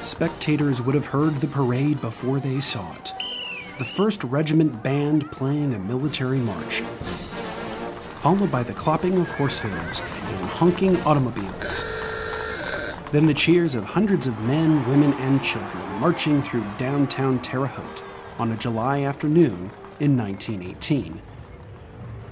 spectators would have heard the parade before they saw it. The 1st Regiment Band playing a military march, followed by the clopping of horse hooves and honking automobiles. Then the cheers of hundreds of men, women, and children marching through downtown Terre, Haute on a July afternoon in 1918.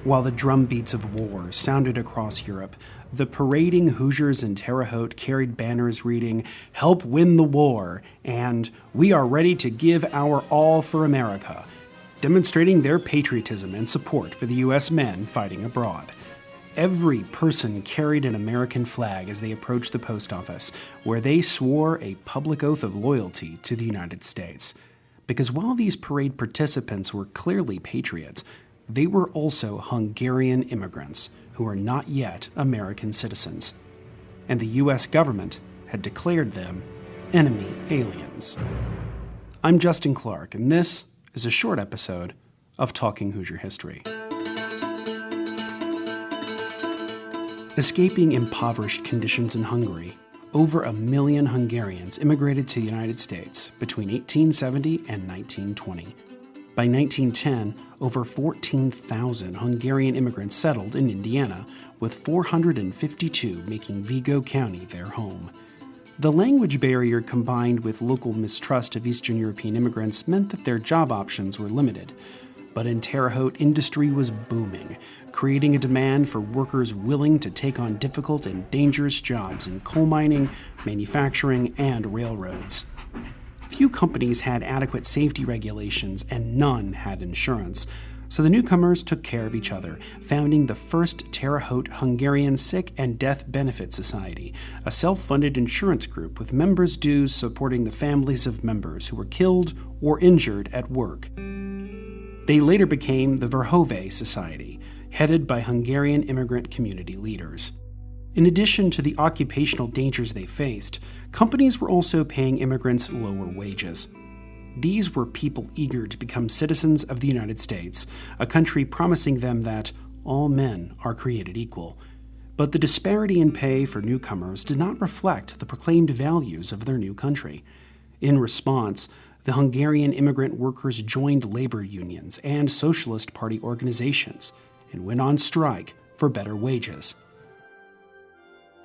While the drumbeats of war sounded across Europe, the parading Hoosiers in Terre Haute carried banners reading, "Help win the war," and "We are ready to give our all for America," demonstrating their patriotism and support for the U.S. men fighting abroad. Every person carried an American flag as they approached the post office, where they swore a public oath of loyalty to the United States. Because while these parade participants were clearly patriots, they were also Hungarian immigrants who were not yet American citizens. And the U.S. government had declared them enemy aliens. I'm Justin Clark, and this is a short episode of Talking Hoosier History. Escaping impoverished conditions in Hungary, over 1 million Hungarians immigrated to the United States between 1870 and 1920. By 1910, over 14,000 Hungarian immigrants settled in Indiana, with 452 making Vigo County their home. The language barrier combined with local mistrust of Eastern European immigrants meant that their job options were limited. But in Terre Haute, industry was booming, creating a demand for workers willing to take on difficult and dangerous jobs in coal mining, manufacturing, and railroads. Few companies had adequate safety regulations, and none had insurance, so the newcomers took care of each other, founding the first Terre Haute Hungarian Sick and Death Benefit Society, a self-funded insurance group with members' dues supporting the families of members who were killed or injured at work. They later became the Verhove Society, headed by Hungarian immigrant community leaders. In addition to the occupational dangers they faced, companies were also paying immigrants lower wages. These were people eager to become citizens of the United States, a country promising them that all men are created equal. But the disparity in pay for newcomers did not reflect the proclaimed values of their new country. In response, the Hungarian immigrant workers joined labor unions and Socialist Party organizations and went on strike for better wages.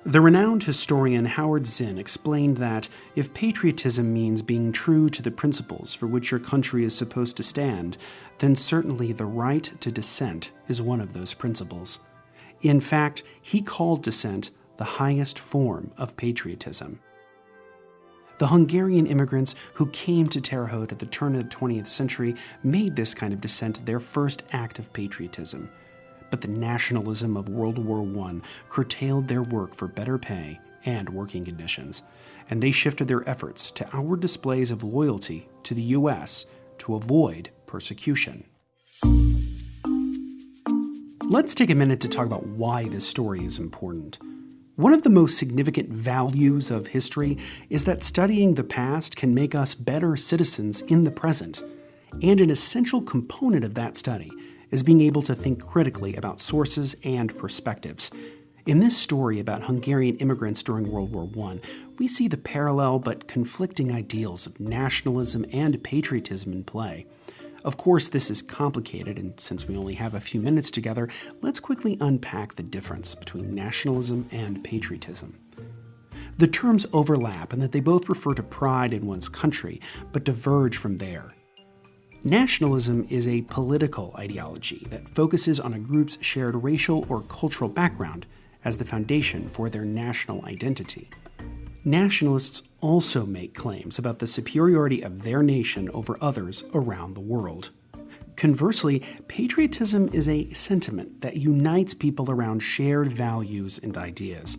The renowned historian Howard Zinn explained that if patriotism means being true to the principles for which your country is supposed to stand, then certainly the right to dissent is one of those principles. In fact, he called dissent the highest form of patriotism. The Hungarian immigrants who came to Terre Haute at the turn of the 20th century made this kind of dissent their first act of patriotism. But the nationalism of World War I curtailed their work for better pay and working conditions, and they shifted their efforts to outward displays of loyalty to the U.S. to avoid persecution. Let's take a minute to talk about why this story is important. One of the most significant values of history is that studying the past can make us better citizens in the present, and an essential component of that study is being able to think critically about sources and perspectives. In this story about Hungarian immigrants during World War I, we see the parallel but conflicting ideals of nationalism and patriotism in play. Of course, this is complicated, and since we only have a few minutes together, let's quickly unpack the difference between nationalism and patriotism. The terms overlap in that they both refer to pride in one's country, but diverge from there. Nationalism is a political ideology that focuses on a group's shared racial or cultural background as the foundation for their national identity. Nationalists also make claims about the superiority of their nation over others around the world. Conversely, patriotism is a sentiment that unites people around shared values and ideas.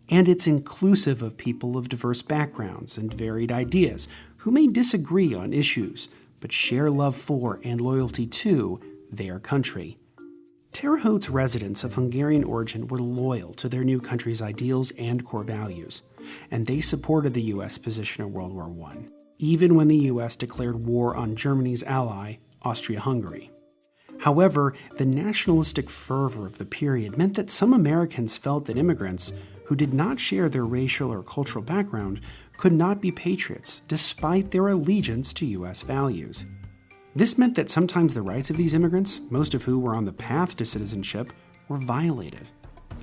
And it's inclusive of people of diverse backgrounds and varied ideas who may disagree on issues, but share love for and loyalty to their country. Terre Haute's residents of Hungarian origin were loyal to their new country's ideals and core values, and they supported the U.S. position in World War I, even when the U.S. declared war on Germany's ally, Austria-Hungary. However, the nationalistic fervor of the period meant that some Americans felt that immigrants, who did not share their racial or cultural background, could not be patriots despite their allegiance to U.S. values. This meant that sometimes the rights of these immigrants, most of who were on the path to citizenship, were violated.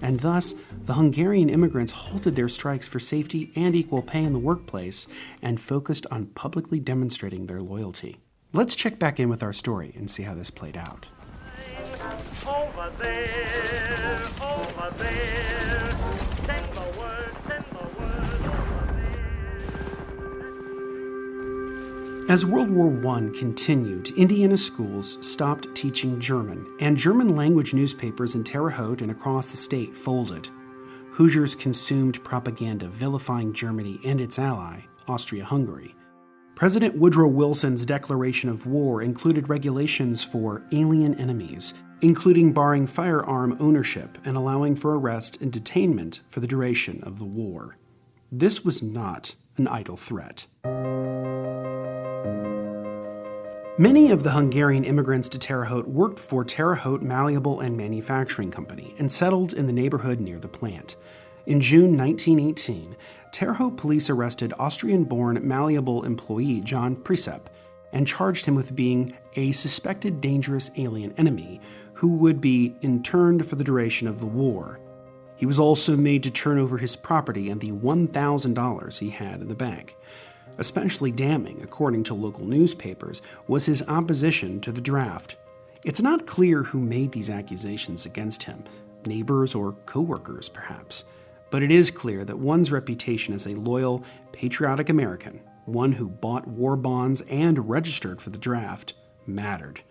And thus, the Hungarian immigrants halted their strikes for safety and equal pay in the workplace and focused on publicly demonstrating their loyalty. Let's check back in with our story and see how this played out. Over there, over there, send the word over there. As World War I continued, Indiana schools stopped teaching German, and German-language newspapers in Terre Haute and across the state folded. Hoosiers consumed propaganda vilifying Germany and its ally, Austria-Hungary. President Woodrow Wilson's declaration of war included regulations for alien enemies, including barring firearm ownership and allowing for arrest and detainment for the duration of the war. This was not an idle threat. Many of the Hungarian immigrants to Terre Haute worked for Terre Haute Malleable and Manufacturing Company and settled in the neighborhood near the plant. In June 1918, Terre Haute police arrested Austrian-born malleable employee John Precep and charged him with being a suspected dangerous alien enemy who would be interned for the duration of the war. He was also made to turn over his property and the $1,000 he had in the bank. Especially damning, according to local newspapers, was his opposition to the draft. It's not clear who made these accusations against him, neighbors or co-workers perhaps. But it is clear that one's reputation as a loyal, patriotic American, one who bought war bonds and registered for the draft, mattered.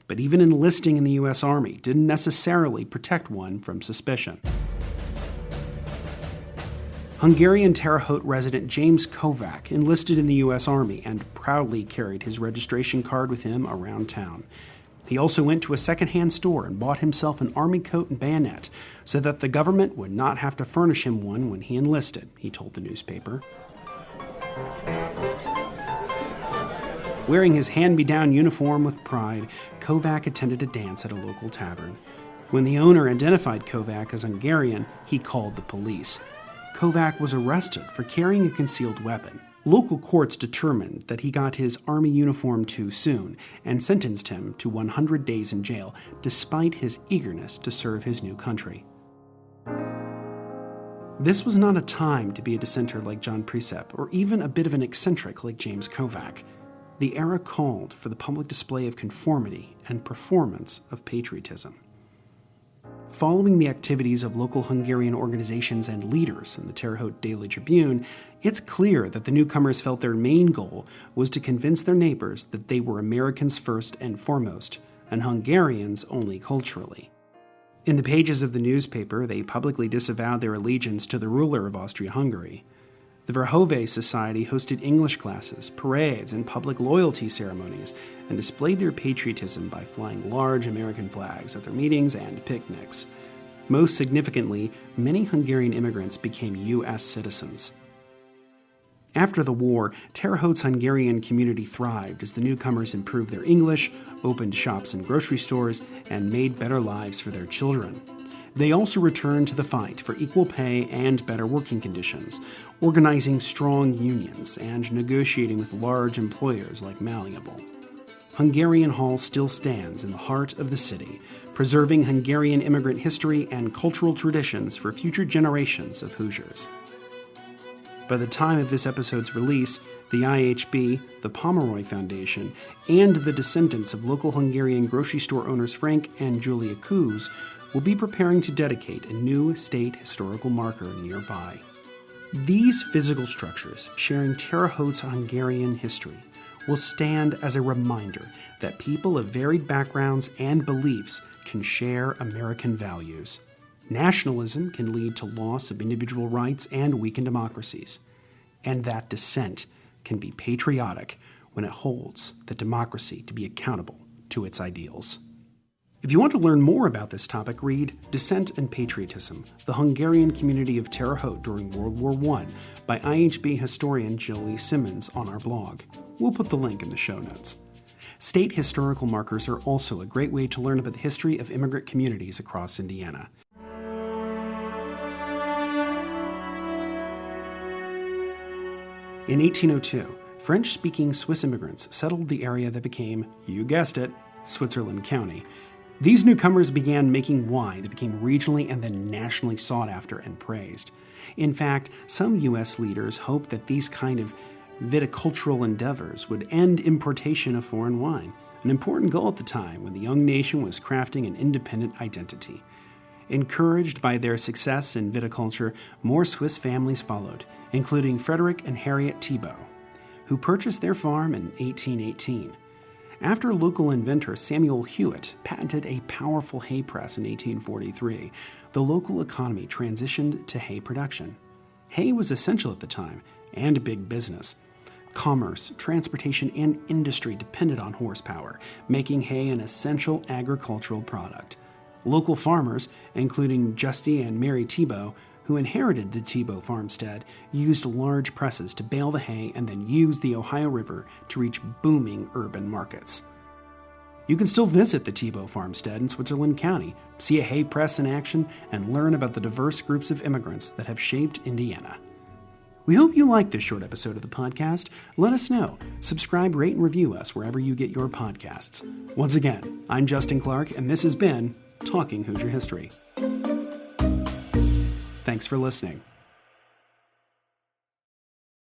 But even enlisting in the U.S. Army didn't necessarily protect one from suspicion. Hungarian Terre Haute resident James Kovac enlisted in the U.S. Army and proudly carried his registration card with him around town. He also went to a secondhand store and bought himself an army coat and bayonet so that the government would not have to furnish him one when he enlisted, he told the newspaper. Wearing his hand-me-down uniform with pride, Kovac attended a dance at a local tavern. When the owner identified Kovac as Hungarian, he called the police. Kovac was arrested for carrying a concealed weapon. Local courts determined that he got his army uniform too soon and sentenced him to 100 days in jail, despite his eagerness to serve his new country. This was not a time to be a dissenter like John Precep, or even a bit of an eccentric like James Kovac. The era called for the public display of conformity and performance of patriotism. Following the activities of local Hungarian organizations and leaders in the Terre Haute Daily Tribune, it's clear that the newcomers felt their main goal was to convince their neighbors that they were Americans first and foremost, and Hungarians only culturally. In the pages of the newspaper, they publicly disavowed their allegiance to the ruler of Austria-Hungary. The Verhove Society hosted English classes, parades, and public loyalty ceremonies, and displayed their patriotism by flying large American flags at their meetings and picnics. Most significantly, many Hungarian immigrants became U.S. citizens. After the war, Terre Haute's Hungarian community thrived as the newcomers improved their English, opened shops and grocery stores, and made better lives for their children. They also returned to the fight for equal pay and better working conditions, organizing strong unions and negotiating with large employers like Malleable. Hungarian Hall still stands in the heart of the city, preserving Hungarian immigrant history and cultural traditions for future generations of Hoosiers. By the time of this episode's release, the IHB, the Pomeroy Foundation, and the descendants of local Hungarian grocery store owners Frank and Julia Kuz will be preparing to dedicate a new state historical marker nearby. These physical structures, sharing Terre Haute's Hungarian history, will stand as a reminder that people of varied backgrounds and beliefs can share American values. Nationalism can lead to loss of individual rights and weaken democracies, and that dissent can be patriotic when it holds the democracy to be accountable to its ideals. If you want to learn more about this topic, read Dissent and Patriotism, the Hungarian Community of Terre Haute During World War I by IHB historian Joey Simmons on our blog. We'll put the link in the show notes. State historical markers are also a great way to learn about the history of immigrant communities across Indiana. In 1802, French-speaking Swiss immigrants settled the area that became, you guessed it, Switzerland County. These newcomers began making wine that became regionally and then nationally sought after and praised. In fact, some U.S. leaders hoped that these kind of viticultural endeavors would end importation of foreign wine, an important goal at the time when the young nation was crafting an independent identity. Encouraged by their success in viticulture, more Swiss families followed, including Frederick and Harriet Thibault, who purchased their farm in 1818. After local inventor Samuel Hewitt patented a powerful hay press in 1843, the local economy transitioned to hay production. Hay was essential at the time, and big business. Commerce, transportation, and industry depended on horsepower, making hay an essential agricultural product. Local farmers, including Justy and Mary Thibault, who inherited the Thibault farmstead, used large presses to bale the hay and then use the Ohio River to reach booming urban markets. You can still visit the Thibault farmstead in Switzerland County, see a hay press in action, and learn about the diverse groups of immigrants that have shaped Indiana. We hope you liked this short episode of the podcast. Let us know. Subscribe, rate, and review us wherever you get your podcasts. Once again, I'm Justin Clark, and this has been Talking Hoosier History. Thanks for listening.